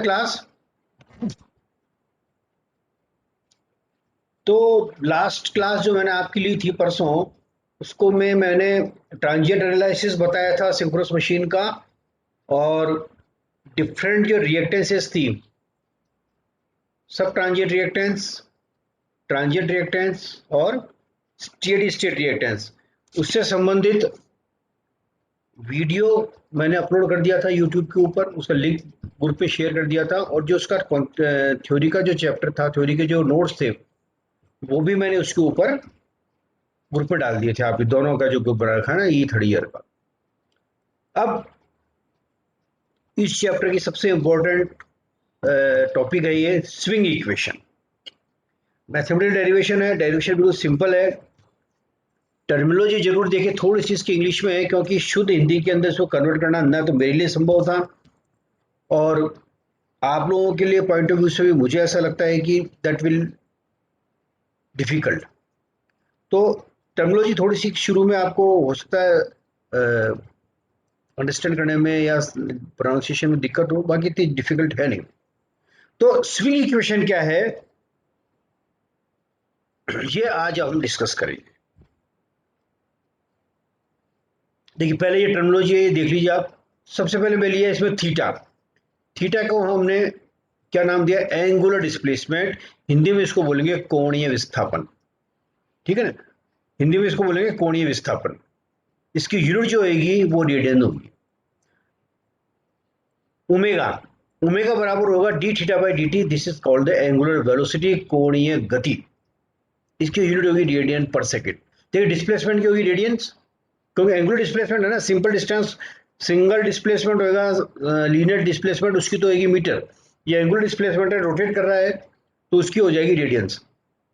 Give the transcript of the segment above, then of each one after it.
Class. तो last class जो मैंने आपकी ली थी परसों, उसको मैंने ट्रांजिएंट एनालिसिस बताया था सिंक्रोनस मशीन का, और डिफरेंट जो रिएक्टेंसेस थी, सब ट्रांजिएंट रिएक्टेंस और स्टेडी स्टेट रिएक्टेंस, उससे संबंधित वीडियो मैंने अपलोड कर दिया था यूट्यूब के ऊपर। उसका लिंक ग्रुप पे शेयर कर दिया था, और जो उसका थ्योरी का जो चैप्टर था, थ्योरी के जो नोट्स थे, वो भी मैंने उसके ऊपर ग्रुप में डाल दिए थे। आप दोनों का जो ग्रुप बना रखा है ना, ई थर्ड ईयर का। अब इस चैप्टर की सबसे इंपॉर्टेंट टॉपिक है ये स्विंग इक्वेशन। मैथमेटिकल डेरिवेशन है, डेरिवेशन बिल्कुल सिंपल है। टर्मिनोलॉजी जरूर देखें थोड़ी सी इसकी इंग्लिश में है, क्योंकि शुद्ध हिंदी के अंदर इसको कन्वर्ट करना ना तो मेरे लिए संभव था, और आप लोगों के लिए पॉइंट ऑफ व्यू से भी मुझे ऐसा लगता है कि दैट विल डिफिकल्ट। तो टर्मिनोलॉजी थोड़ी सी शुरू में आपको हो सकता है अंडरस्टैंड करने में या प्रोनाउंसिएशन में दिक्कत हो, बाकी इतनी डिफिकल्ट है नहीं। तो स्विंग इक्वेशन क्या है, ये आज हम डिस्कस करेंगे। देखिए, पहले ये टर्मिनोलॉजी देख लीजिए आप। सबसे पहले मैं लिया इसमें थीटा। थीटा को हमने क्या नाम दिया? Angular displacement. हिंदी में इसको बोलेंगे कोणीय विस्थापन। ठीक है ना, हिंदी में इसको बोलेंगे कोणीय विस्थापन। इसकी यूनिट जो होगी वो रेडियन होगी। ओमेगा, ओमेगा बराबर होगा D theta by D t. This is called the angular velocity, कोणीय गति। इसकी यूनिट होगी रेडियन पर सेकेंड। देखिए, डिस्प्लेसमेंट की होगी रेडियंस, क्योंकि एंगुलर डिस्प्लेसमेंट है ना, सिंपल डिस्टेंस सिंगल डिस्प्लेसमेंट होगा, लीनियर डिस्प्लेसमेंट उसकी तो होगी मीटर। ये एंगुलर डिस्प्लेसमेंट है, रोटेट कर रहा है, तो उसकी हो जाएगी रेडियंस।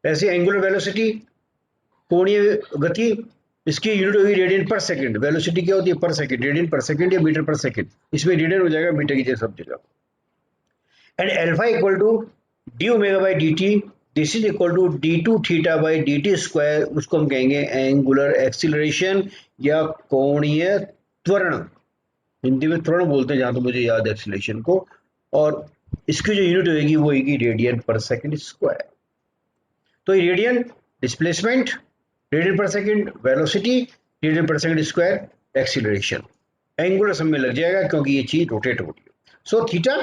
ऐसे एंगुलर वेलोसिटी, कोणीय गति, इसकी यूनिट होगी रेडियन पर सेकंड। वेलोसिटी क्या होती है? Per second, radian per second या मीटर पर सेकंड। इसमें रेडियन हो जाएगा मीटर की जगह सब जगह। And alpha equal to d omega by D t. This is equal to D two theta by D T square. उसको हम कहेंगे एंगुलर एक्सीलरेशन या कोणीय त्वरण। हिंदी में त्वरण बोलते हैं जहां तो मुझे याद है एक्सीलरेशन को। और इसकी जो यूनिट होगी वो होगी रेडियन पर सेकंड स्क्वायर। तो radian displacement, radian per second velocity, radian per second square acceleration. Angular सब में लग जाएगा क्योंकि ये चीज रोटेट हो रही है। So theta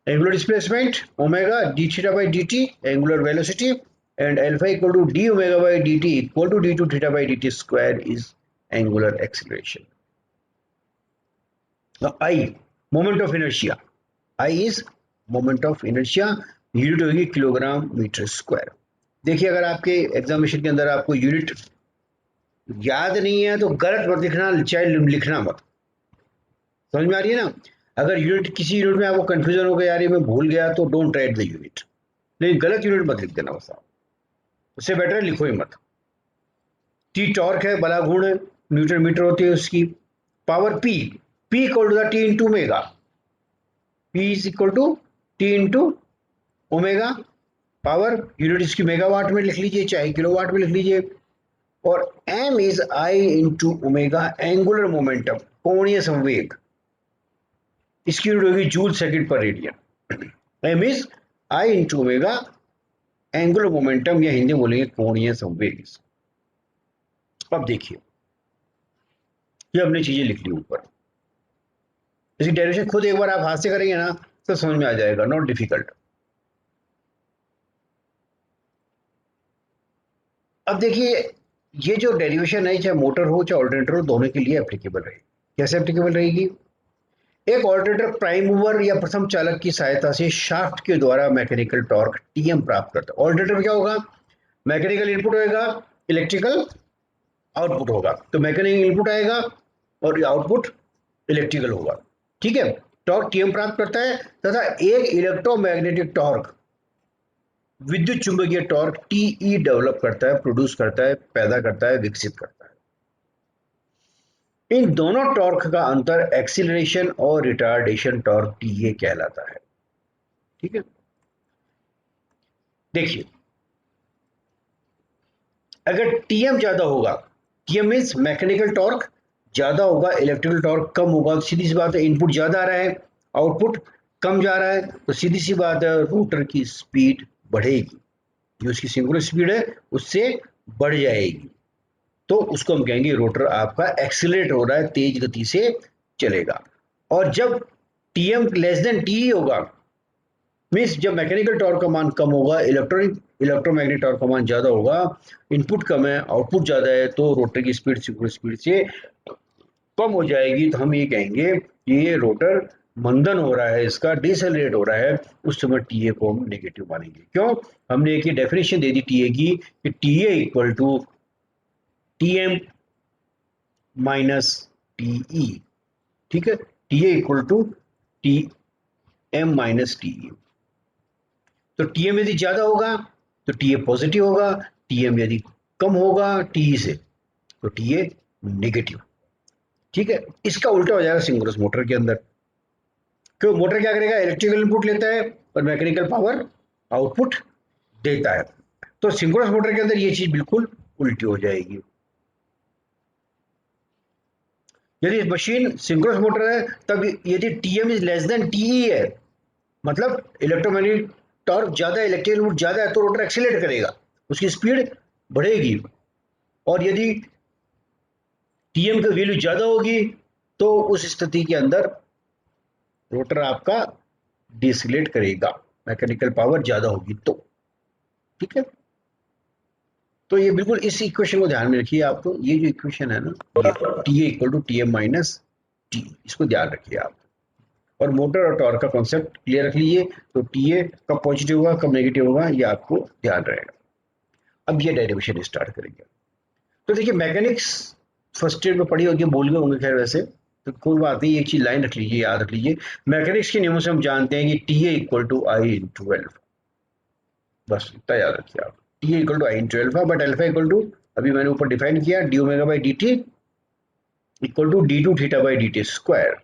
angular displacement, omega d theta by D t angular velocity, and alpha equal to d omega by D T equal to D two theta by D T square is angular acceleration. Now I, moment of inertia. I is moment of inertia, unit होगी kilogram metre square. देखिए, अगर आपके examination के अंदर आपको unit याद नहीं है तो गलत मत लिखना, चाहे लिखना मत। समझ में आ रही है ना? अगर यूनिट, किसी यूनिट में आपको कंफ्यूजन हो गया, यार ये मैं भूल गया, तो डोंट राइट द यूनिट। लेकिन गलत यूनिट मत लिख देना बस आप, उससे बेटर है लिखो ही मत। टी टॉर्क है, बला गुण है, न्यूटन मीटर होती है उसकी। Power P, P equal to the T into omega. P is equal to T into omega. Power unit इसकी मेगावाट में लिख लीजिए, चाहे किलोवाट में लिख लीजिए। और m is I into omega, angular momentum, कोणीय संवेग। इसकी यूनिट होगी जूल सेकंड पर radian. m is I into omega, angular momentum, या हिंदी बोलेंगे कोणीय संवेग। अब देखिए, ये हमने चीजें लिख ली ऊपर। इसकी डेरिवेशन खुद एक बार आप हाथ से करेंगे ना तो समझ में आ जाएगा, नॉट डिफिकल्ट। अब देखिए, ये जो डेरिवेशन है, चाहे मोटर हो चाहे ऑल्टरनेटर हो, दोनों के लिए एप्लीकेबल रहेगी। कैसे एप्लीकेबल रहेगी? एक ऑल्टरनेटर प्राइम मूवर या प्रथम चालक की सहायता से शाफ्ट के द्वारा मैकेनिकल टॉर्क टीएम प्राप्त करता है। ऑल्टरनेटर में क्या होगा? मैकेनिकल इनपुट होगा, इलेक्ट्रिकल आउटपुट होगा। तो मैकेनिकल इनपुट आएगा और आउटपुट इलेक्ट्रिकल होगा। ठीक है, टॉर्क टीएम प्राप्त करता है, तथा एक इलेक्ट्रोमैग्नेटिक टॉर्क, विद्युत चुंबकीय टॉर्क टीई डेवलप करता है, प्रोड्यूस करता है, पैदा करता है, विकसित करता है। इन दोनों टॉर्क का अंतर एक्सीलरेशन और रिटार्डेशन टॉर्क टीए कहलाता है। ठीक है, देखिए, अगर टीएम ज्यादा होगा, टीएम मीन्स मैकेनिकल टॉर्क ज्यादा होगा, इलेक्ट्रिकल टॉर्क कम होगा, सीधी सी बात है, इनपुट ज्यादा आ रहा है, आउटपुट कम जा रहा है तो सीधी सी बात है रोटर की स्पीड बढ़ेगी, जो उसकी सिंक्रोनस स्पीड है उससे बढ़ जाएगी, तो उसको हम कहेंगे रोटर आपका एक्सीलरेट हो रहा है, तेज गति से चलेगा। और जब टीएम लेस देन टी होगा, मीन्स जब मैकेनिकल टॉर्क का मान कम होगा, इलेक्ट्रोमैग्नेटिक टॉर्क का मान ज्यादा होगा, इनपुट कम है आउटपुट ज्यादा है, तो रोटर की स्पीड सिंक्रोनस स्पीड से कम हो जाएगी, तो हम ये कहेंगे कि ये रोटर मंदन हो रहा है, इसका डिसेलरेट हो रहा है, उस समय टीए को हम नेगेटिव मानेंगे। क्यों? हमने एक डेफिनेशन दे दी टीए की कि TA equal to TM minus TE, ठीक है, TA equal to T M minus TE. तो टीएम यदि ज्यादा होगा तो टीए पॉजिटिव होगा, टीएम यदि कम होगा टीई से तो टीए नेगेटिव, ठीक है। इसका उल्टा हो जाएगा सिंक्रोनस मोटर के अंदर। क्यों? मोटर क्या करेगा, इलेक्ट्रिकल इनपुट लेता है और मैकेनिकल पावर आउटपुट देता है, तो सिंक्रोनस मोटर के अंदर ये चीज बिल्कुल उल्टी हो जाएगी। यदि मशीन सिंक्रोनस मोटर है तब यदि TM is less than TE है, मतलब इलेक्ट्रोमैग्नेटिक टॉर्क ज्यादा, इलेक्ट्रिकल इनपुट ज्यादा है, तो रोटर एक्सीलरेट करेगा, उसकी स्पीड बढ़ेगी। और यदि टीएम की वैल्यू ज्यादा होगी तो उस स्थिति के अंदर रोटर आपका डिसलेट करेगा, मैकेनिकल पावर ज्यादा होगी तो, ठीक है। तो ये बिल्कुल इस इक्वेशन को ध्यान में रखिए, आपको ये जो इक्वेशन है ना, ये T A equal to T M minus T, इसको ध्यान रखिए आप। और मोटर और टॉर्क का कॉन्सेप्ट क्लियर रख लीजिए, तो टी ए कब पॉजिटिव होगा कब नेगेटिव होगा ये आपको ध्यान रहेगा। अब ये डेरिवेशन स्टार्ट करेंगे। तो देखिए मैकेनिक्स फर्स्ट ईयर में पढ़ी होगी, भूल गए होंगे खैर वैसे, तो कोई बात नहीं, एक चीज लाइन रख लीजिए, याद रख लीजिए, मैकेनिक्स के नियमों से हम जानते हैं कि T A equal to I into alpha, बस इतना याद रखिए आप, T equal to I into alpha, but alpha equal to, अभी मैंने ऊपर डिफाइन किया, D omega by D T equal to D two theta by D T square,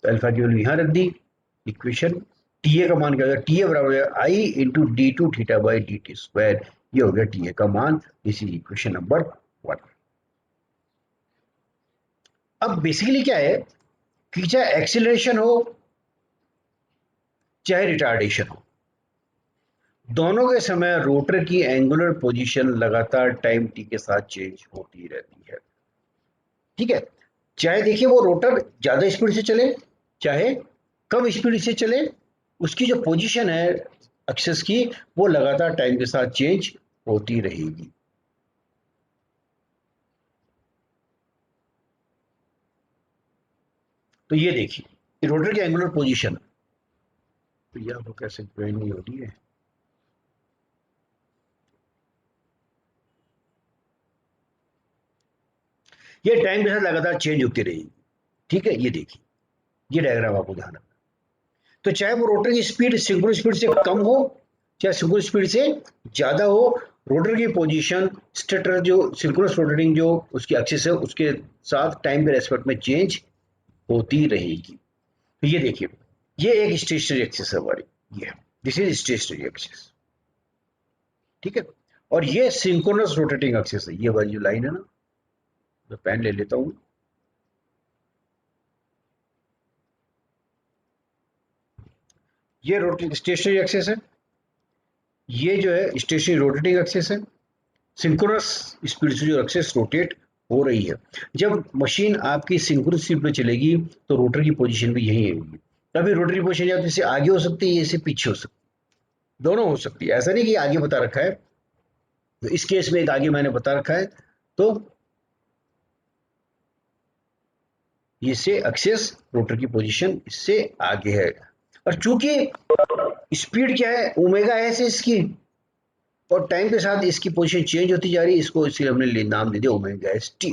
तो अल्फा की वैल्यू यहाँ रख दी, इक्वेशन टी ए का मान क्या होगा, टी ए बराबर है I into D two theta by D T square, ये हो गया टी ए का मान, दिस इज इक्वेशन नंबर 1। अब बेसिकली क्या है कि चाहे एक्सीलरेशन हो चाहे रिटार्डेशन हो, दोनों के समय रोटर की एंगुलर पोजीशन लगातार टाइम टी के साथ चेंज होती रहती है, ठीक है। चाहे देखिए वो रोटर ज्यादा स्पीड से चले चाहे कम स्पीड से चले, उसकी जो पोजीशन है एक्सिस की वो लगातार टाइम के साथ चेंज होती रहेगी। तो ये देखिए रोटर की एंगुलर पोजीशन, तो ये आपको कैसे ज्वाइन नहीं हो रही है, ये टाइम के साथ लगातार चेंज होती रहेगी, ठीक है। ये देखिए ये डायग्राम आपको ध्यान रखना, तो चाहे वो रोटर की स्पीड सिंक्रोनस स्पीड से कम हो चाहे सिंक्रोनस स्पीड से ज्यादा हो, रोटर की पोजीशन स्टेटर जो सिंक्रोनस रोटेटिंग जो उसकी एक्सिस है उसके साथ टाइम के रेस्पेक्ट में चेंज होती रहेगी। तो ये देखिए ये एक स्टेशनरी एक्सिस है हमारी, ये दिस इज स्टेशनरी एक्सिस, ठीक है। और ये सिंक्रोनस रोटेटिंग एक्सिस है, ये वाली जो लाइन है ना, मैं पेन ले लेता हूं, ये रोटेटिंग स्टेशनरी एक्सिस है, ये जो है स्टेशनरी रोटेटिंग एक्सिस है, सिंक्रोनस स्पीड से जो एक्सिस रोटेट हो रही है। जब मशीन आपकी सिंक्रोनस स्पीड पे चलेगी तो रोटर की पोजीशन भी यही होगी, तभी रोटर की पोजीशन या तो इससे आगे हो सकती है इससे पीछे हो सकती है, दोनों हो सकती है, ऐसा नहीं कि आगे बता रखा है, तो इस केस में एक आगे मैंने बता रखा है, तो इससे एक्सेस रोटर की पोजीशन इससे आगे है। और चूंकि स्पीड क्या है ओमेगा एस इसकी, और टाइम के साथ इसकी पोजीशन चेंज होती जा रही है, इसको इसलिए हमने नाम दे दिया omega S T.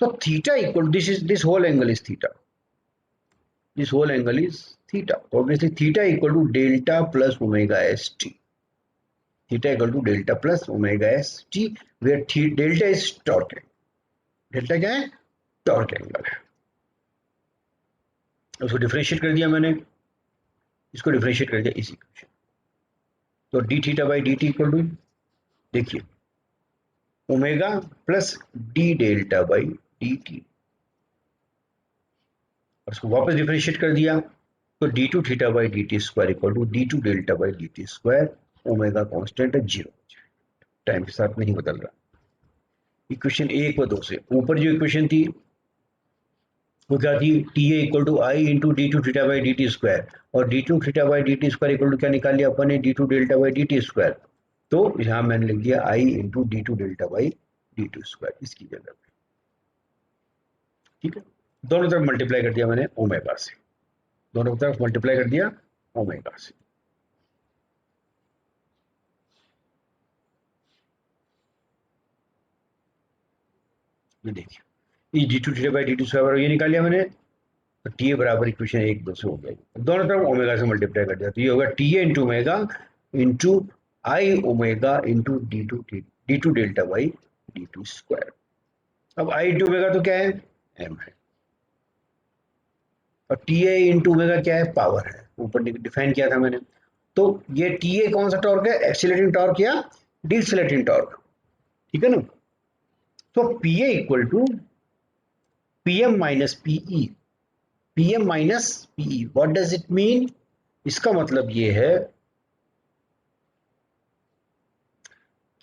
So theta equal, this whole angle is theta. This whole angle is theta. So obviously theta equal to delta plus omega s t. Theta equal to delta plus omega s t, where delta is torque. Delta क्या है? Torque angle है। उसको differentiate कर दिया मैंने, इसको differentiate कर दिया इस इक्वेशन, तो d theta by D T equal to, देखिए omega plus d delta by D t, और उसको वापस डिफरेंशिएट कर दिया, तो d two theta by D T square equal to D two delta by D T square, omega constant है 0, time के साथ नहीं बदल रहा। इक्वेशन 1 व 2 से ऊपर जो इक्वेशन थी वो क्या थी, T A equal to I into D two theta by D T square, और d two theta by D T square equal to क्या निकाल लिया अपन ने, d two delta by D T square. तो यहाँ मैंने लिख दिया I into D two delta by D two square इसकी जगह पे, ठीक है। दोनों तरफ मल्टीप्लाई कर दिया मैंने ओमेगा से, दोनों तरफ मल्टीप्लाई कर दिया ओमेगा से। ये देखिए ई D two theta by D two square ये निकाल लिया मैंने, तो टी ए बराबर इक्वेशन 1 2 से हो गया, दोनों तरफ ओमेगा से मल्टीप्लाई कर दिया, तो ये होगा T A into omega into I omega into D two delta by D two square. अब आई इंटू ओमेगा तो क्या है, एम है, और टी ए इंटू ओमेगा क्या है, पावर है, ऊपर डिफाइन किया था मैंने। तो ये टी ए कौन सा टॉर्क है, एक्सीलरेटिंग टॉर्क या डिसलेटिंग टॉर्क, ठीक है ना। तो P A equal to P M minus PE, PM minus PE, what does it mean, इसका मतलब ये है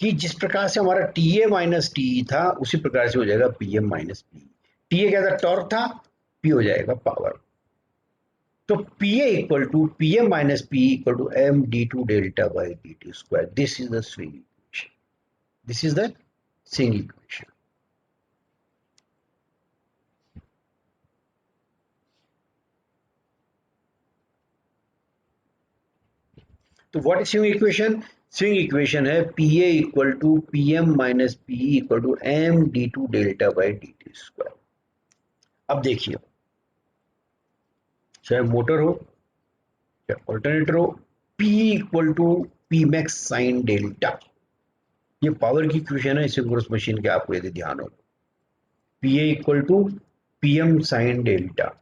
कि जिस प्रकार से हमारा टीए माइनस टीई था उसी प्रकार से हो जाएगा पीएम माइनस पीई। टीए क्या था, टॉर्क था, पी हो जाएगा पावर। तो P a equal to P m minus P equal to M D two delta by D T square, this is the swing equation, this is the swing equation. तो what is swing equation, swing equation है P A equal to P M minus P equal to M D two delta by D T square. अब देखिए, चाहे motor हो चाहे alternator हो, P equal to P max sine delta, ये power की equation है सिंक्रोनस मशीन के, आपको यदि ध्यान हो। P A equal to P M sine delta,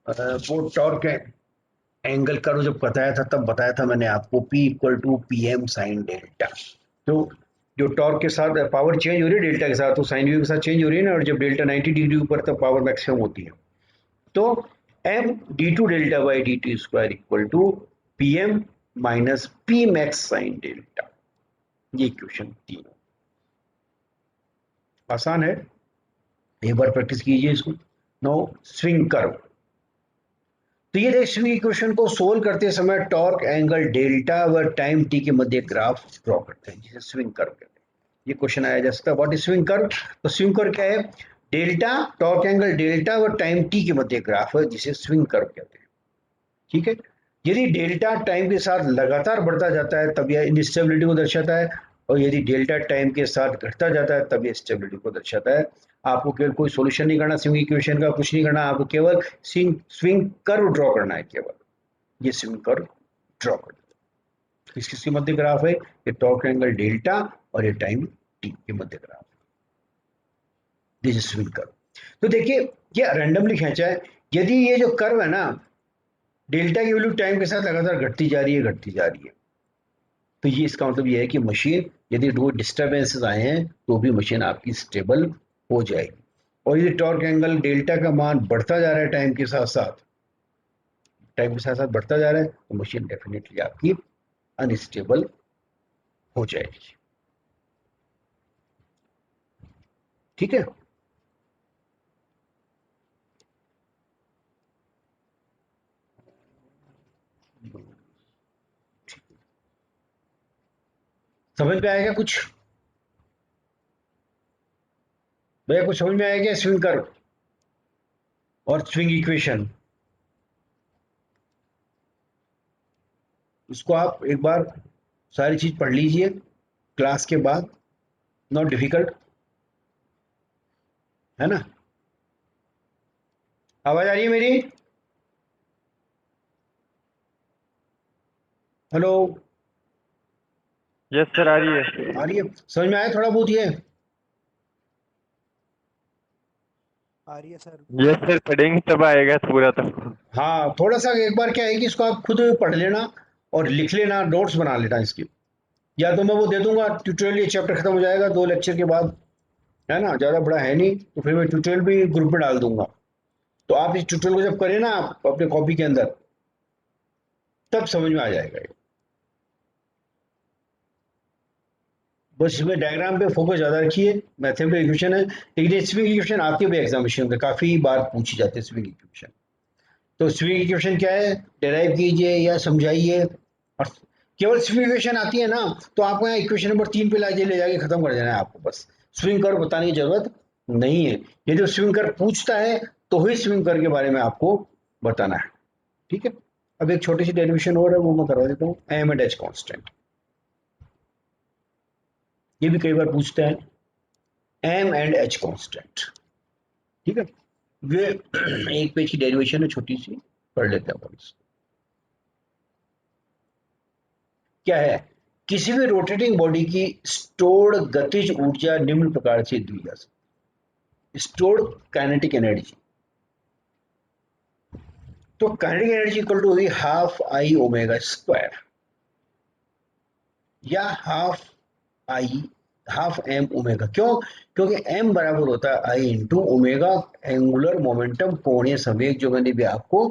वो टॉर्क है, एंगल कर्व जब बताया था तब बताया था मैंने आपको, P equal to P M sine delta. तो जो टॉर्क के साथ पावर चेंज हो रही है डेल्टा के साथ, तो साइन वेव के साथ चेंज हो रही है ना, और जब डेल्टा 90 डिग्री ऊपर तब पावर मैक्सिमम होती है। तो M D two delta by D T square equal to P M minus P max sine delta, ये इक्वेशन 3 आसान है, एक बार प्रैक्टिस कीजिए इसको। नो स्विंग कर्व, तो ये स्विंग इक्वेशन को सोल्व करते समय टॉर्क एंगल डेल्टा व टाइम टी के मध्य ग्राफ ड्रॉ करते हैं, जिसे स्विंग कर्व कहते हैं। ये क्वेश्चन आया जा सकता है, व्हाट इज स्विंग कर्व, तो स्विंग कर्व क्या है, डेल्टा टॉर्क एंगल डेल्टा व टाइम टी के मध्य ग्राफ है, जिसे स्विंग कर्व कहते हैं, ठीक है। यदि डेल्टा टाइम के साथ लगातार बढ़ता जाता है तब यह इनस्टेबिलिटी को दर्शाता है, और यदि डेल्टा टाइम के साथ घटता जाता है तब यह स्टेबिलिटी को दर्शाता है। आपको केवल कोई सॉल्यूशन नहीं करना स्विंग इक्वेशन का, कुछ नहीं करना, आपको केवल स्विंग कर्व ड्रॉ करना है, केवल ये स्विंग कर्व ड्रॉ कर दो। किसके मध्य ग्राफ है, ये टॉर्क एंगल डेल्टा और ये टाइम टी के मध्य graph, this is swing curve. तो देखिए ये रैंडमली खींचा है, यदि ये जो कर्व है ना, डेल्टा की वैल्यू टाइम के साथ लगातार घटती जा रही है, घटती जा रही है, तो ये इसका मतलब ये है कि मशीन, यदि दो डिस्टर्बेंसेस आए हैं तो भी मशीन आपकी स्टेबल हो जाएगी। और ये टॉर्क एंगल डेल्टा का मान बढ़ता जा रहा है टाइम के साथ साथ, टाइम के साथ साथ बढ़ता जा रहा है, तो मशीन डेफिनेटली आपकी अनस्टेबल हो जाएगी, ठीक है। समझ में आएगा कुछ, भैया कुछ समझ में आएगा स्विंग कर्व और स्विंग इक्वेशन, इसको आप एक बार सारी चीज पढ़ लीजिए क्लास के बाद, नॉट डिफिकल्ट है ना। आवाज आ रही है मेरी, हेलो, यस सर, आ रही है। आ रही है, समझ में आया थोड़ा बहुत ये, आ रही है सर। यस सर, पढ़ेंगे तब आएगा पूरा तो। हाँ थोड़ा सा एक बार क्या है कि इसको आप खुद पढ़ लेना और लिख लेना, नोट्स बना लेना इसकी, या तो मैं वो दे दूंगा ट्यूटोरियल, ये चैप्टर खत्म हो जाएगा 2 लेक्चर के बाद, है ना, ज़्यादा बड़ा है नहीं, तो फिर मैं ट्यूटोरियल भी ग्रुप में डाल दूंगा। तो आप इस ट्यूटोरियल को जब करें ना आप अपने कॉपी के अंदर, तब समझ में आ जाएगा ये। बस इसमें डायग्राम पे फोकस ज्यादा रखिए। मैथमेटिकल इक्वेशन है, लेकिन स्विंग इक्वेशन आती है एग्जामिनेशन में, काफी बार पूछी जाती है स्विंग इक्वेशन। तो स्विंग इक्वेशन क्या है, डेराइव कीजिए या समझाइए। और केवल स्विंग इक्वेशन आती है ना, तो आपको यहाँ इक्वेशन नंबर 3 पे ले जाके खत्म कर देना है आपको, बस स्विंग कर्व बताने की जरूरत नहीं है। यदि स्विंग कर्व पूछता है तो ही स्विंग कर्व के बारे में आपको बताना है, ठीक है। अब एक छोटी सी डेरिवेशन और है, वो मैं करवा देता हूँ। एम एंड एच कांस्टेंट, ये भी कई बार पूछते हैं, एम एंड एच कांस्टेंट, ठीक है। ये एक पेज की डेरिवेशन है, छोटी सी, पढ़ लेते हैं अपन इसको। क्या है, किसी भी रोटेटिंग बॉडी की स्टोर्ड गतिज ऊर्जा निम्न प्रकार से दी जा सकती। स्टोर्ड काइनेटिक एनर्जी, तो काइनेटिक एनर्जी इक्वल टू होगी हाफ आई ओमेगा स्क्वायर, या आई हाफ एम ओमेगा। क्यों? क्योंकि एम बराबर होता है I into omega, angular momentum, कोणीय संवेग, जो मैंने भी आपको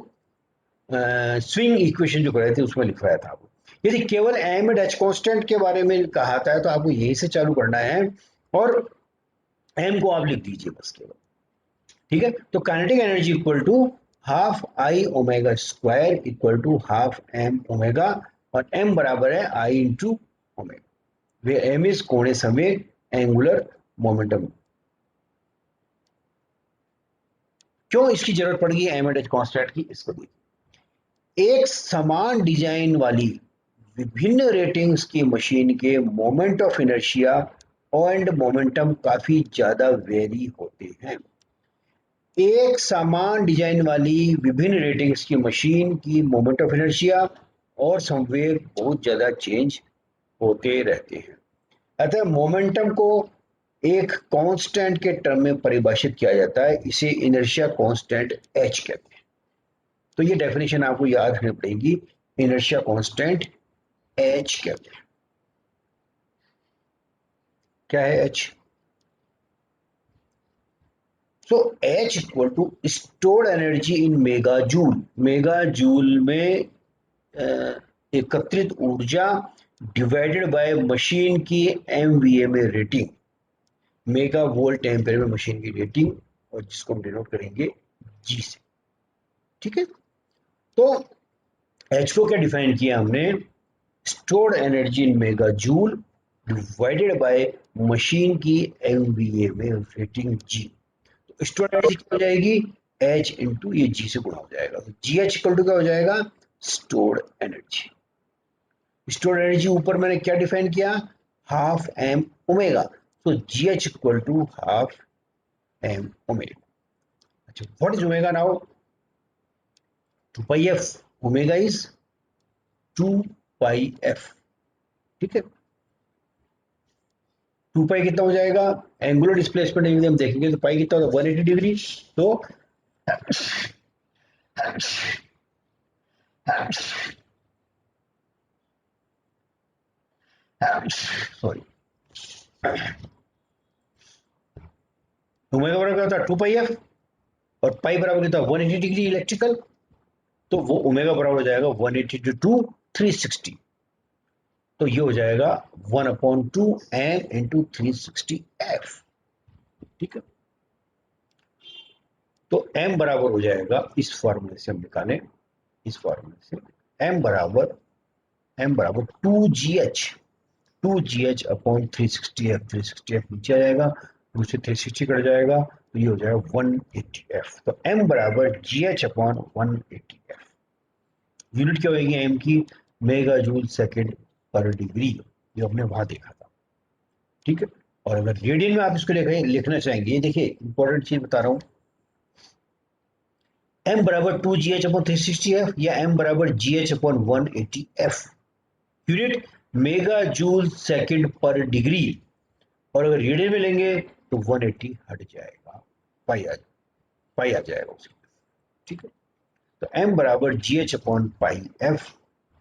स्विंग इक्वेशन जो कराई थी उसमें लिखवाया था। यदि केवल एम एंड एच कांस्टेंट के बारे में कहा था तो आपको यही से चालू करना है, और एम को आप लिख दीजिए बस केवल, ठीक है। तो kinetic energy equal to half I omega square equal to half M omega, और एम बराबर है I into omega, where M is कोणीय संवेग, एंगुलर मोमेंटम। क्यों इसकी जरूरत पड़ गई एम एंड एच कांस्टेंट की, इसको देखिए। एक समान डिजाइन वाली विभिन्न रेटिंग्स की मशीन के moment of inertia and momentum काफी ज्यादा वेरी होते हैं। एक समान डिजाइन वाली विभिन्न रेटिंग्स की मशीन की मोमेंट ऑफ इनर्शिया और संवेग बहुत ज्यादा चेंज होते रहते हैं। अतः मोमेंटम को एक कांस्टेंट के टर्म में परिभाषित किया जाता है, इसे इनर्शिया कांस्टेंट एच कहते हैं। तो ये डेफिनेशन आपको याद रखनी पड़ेगी, इनर्शिया कांस्टेंट एच कहते हैं। क्या है H? So H equal to stored energy in mega joule, mega joule में एकत्रित ऊर्जा डिवाइडेड बाय मशीन की एमवीए में रेटिंग, मेगा वोल्ट एम्पेयर में मशीन की रेटिंग, और जिसको हम डिनोट करेंगे जी से, ठीक है। तो एच को क्या डिफाइन किया हमने, stored energy in mega joule divided by machine की एमवीए में रेटिंग जी। तो स्टोर्ड एनर्जी क्या हो जाएगी, एच इंटू ये जी से गुणा हो जाएगा, तो जी एच इक्वल टू क्या हो जाएगा, स्टोर्ड एनर्जी। स्टोर्ड एनर्जी ऊपर मैंने क्या डिफाइन किया, हाफ एम ओमेगा, तो G H equal to half M omega. अच्छा, what is omega now, 2 pi F, omega is 2 pi F, ठीक है। 2 पाई कितना हो जाएगा, एंगुलर डिस्प्लेसमेंट यदि हम देखेंगे तो पाई कितना होगा 180 डिग्री, तो सॉरी, ओमेगा बराबर क्या होता है 2 पाई एफ, और पाई बराबर कितना 180 डिग्री इलेक्ट्रिकल, तो वो ओमेगा बराबर हो जाएगा 180 टू 360, तो ये हो जाएगा 1/2 एम इंटू 360 एफ, ठीक है। तो m बराबर हो जाएगा, इस फॉर्मूले से हम निकालें, इस फॉर्मूले से m बराबर 2gh अपॉन 360f, 360f नीचे आ जाएगा, 2 से 360 कट जाएगा, तो ये हो जाएगा 180f। तो m बराबर gh अपॉन 180f। यूनिट क्या होगी m की, मेगा जूल सेकेंड पर डिग्री, ये हमने वहां देखा था, ठीक है। और अगर रेडियन में आप इसको लिखना चाहेंगे, ये देखिए इंपॉर्टेंट चीज बता रहा हूं, m बराबर 2gh अपॉन 360f या m बराबर gh upon 180f। Unit mega joule second पर डिग्री, और अगर रेडियन में लेंगे तो 180 हट जाएगा, पाई आ जाएगा उसकी, ठीक है। तो m बराबर gh अपॉन पाई f,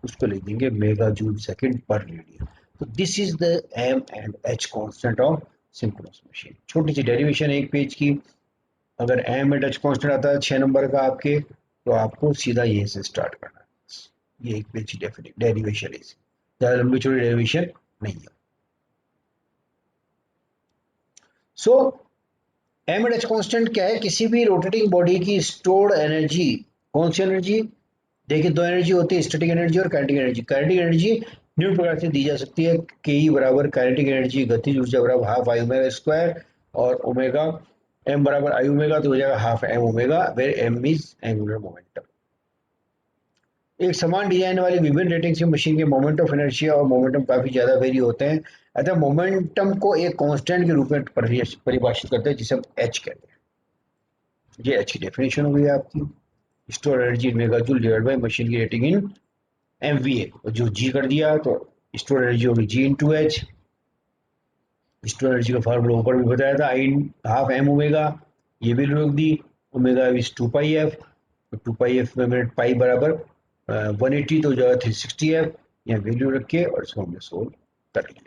उसको लिख देंगे मेगा जूल सेकंड पर रेडियन। तो this is the m and h constant of synchronous machine. छोटी सी डेरिवेशन एक पेज की। अगर m एंड h कांस्टेंट आता है 6 नंबर का आपके, तो आपको सीधा यहीं से स्टार्ट करना है, ये एक बेसिक डेरिवेशन है, ज्यादा लंबी चौड़ी डेरिवेशन नहीं है। सो एम एंड एच कांस्टेंट क्या है, किसी भी रोटेटिंग बॉडी की स्टोर्ड एनर्जी, कौन सी एनर्जी, देखिए दो एनर्जी होती है, स्टैटिक एनर्जी और काइनेटिक एनर्जी। काइनेटिक एनर्जी निम्न प्रकार से दी जा सकती है, के ई बराबर काइनेटिक एनर्जी गतिज ऊर्जा बराबर हाफ आई ओमेगा स्क्वायर, और ओमेगा एम बराबर आई ओमेगा, तो हो जाएगा half M omega, where M is angular momentum. एक समान डिजाइन वाली विभिन्न रेटिंग्स की मशीन के मोमेंट ऑफ इनर्शिया और मोमेंटम काफी ज्यादा वेरी होते हैं, अतः मोमेंटम को एक कांस्टेंट के रूप में परिभाषित करते हैं, जिसे हम एच कहते हैं। ये एच की डेफिनेशन हो गई आपकी, store energy in megajoule divide by machine की रेटिंग इन एमवीए, और जो जी कर दिया तो स्टोर एनर्जी होगी जी इंटू एच। स्टोर एनर्जी का फार्मूला ऊपर भी बताया था, आई हाफ एम ओमेगा, ये भी लोग दी, ओमेगा इज 2 पाई एफ, तो 2 पाई एफ में मिनट पाई बराबर 180, तो जो है 360 एफ, यहाँ वैल्यू रख के और इसको हमने सोल्व कर लिया।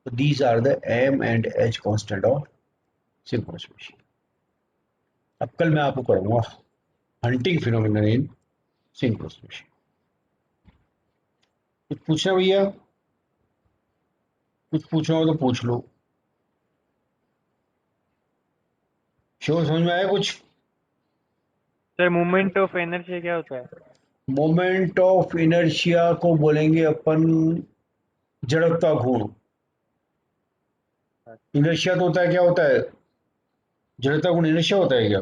तो these are the M and H constant of synchronous machine. अब कल मैं आपको करूंगा hunting phenomenon in synchronous machine. कुछ पूछना भैया, कुछ पूछना हो तो पूछ लो। शो समझ में आया कुछ? सर मोमेंट ऑफ एनर्जी क्या होता है? मोमेंट ऑफ इनर्शिया को बोलेंगे अपन जड़त्व गुण। इनर्शिया तो होता है, क्या होता है, जड़त्व गुण इनर्शिया होता है क्या?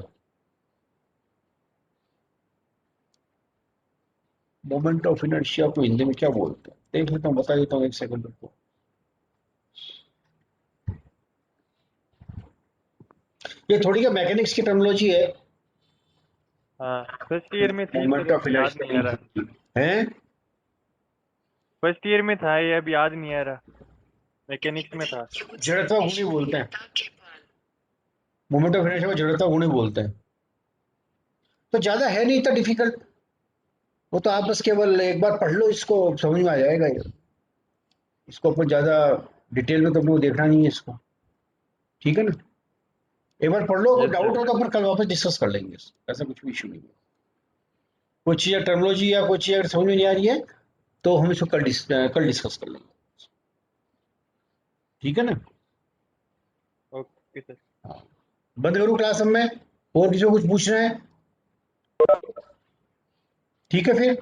मोमेंट ऑफ इनर्शिया को हिंदी में क्या बोलते हैं, देख लेता हूँ, बता देता हूँ, एक सेकंड रुको। ये थोड़ी क्या मैकेनिक्स की टर्मिनोलॉजी है। हाँ फर्स्ट ईयर में थी मोमेंट सर, ऑफ अब याद नहीं आ रहा। इनर्शिया है, फर्स्ट ईयर में था ये, अब याद नहीं आ रहा, मैकेनिक्स में था। जड़त्व गुण ही बोलते हैं, मोमेंट ऑफ इनर्शिया को जड़त्व गुण ही बोलते हैं। तो ज्यादा है नहीं इतना डिफिकल्ट, वो तो आप बस केवल एक बार पढ़ लो, इसको समझ में आ जाएगा ये। इसको अपन ज्यादा डिटेल में तो अपने को देखना नहीं है इसको, ठीक है ना। एक बार पढ़ लो, यस डाउट सर। हो तो अपन कल वापस डिस्कस कर लेंगे, ऐसा कुछ भी इशू नहीं है। कोई चीज टर्मिनोलॉजी या कोई चीज अगर समझ में नहीं आ रही है तो हम इसको कल डिस्कस कर लेंगे, ठीक है ना। Okay sir. हाँ। बंद करूँ क्लास अब मैं, और किसी को कुछ पूछना है? ठीक है फिर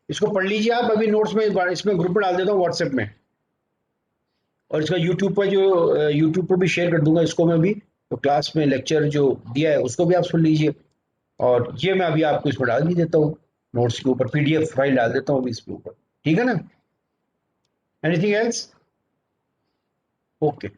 इसको पढ़ लीजिए आप, अभी नोट्स में इसमें ग्रुप में डाल देता हूँ व्हाट्सएप में, और इसका यूट्यूब पर जो यूट्यूब पर भी शेयर कर दूंगा इसको मैं भी, तो क्लास में लेक्चर जो दिया है उसको भी आप सुन लीजिए, और ये मैं अभी आपको इसमें डाल भी देता हूँ, नोट्स के ऊपर पीडीएफ फाइल डाल देता हूँ अभी इसके ऊपर, ठीक है ना। Anything else? ओके।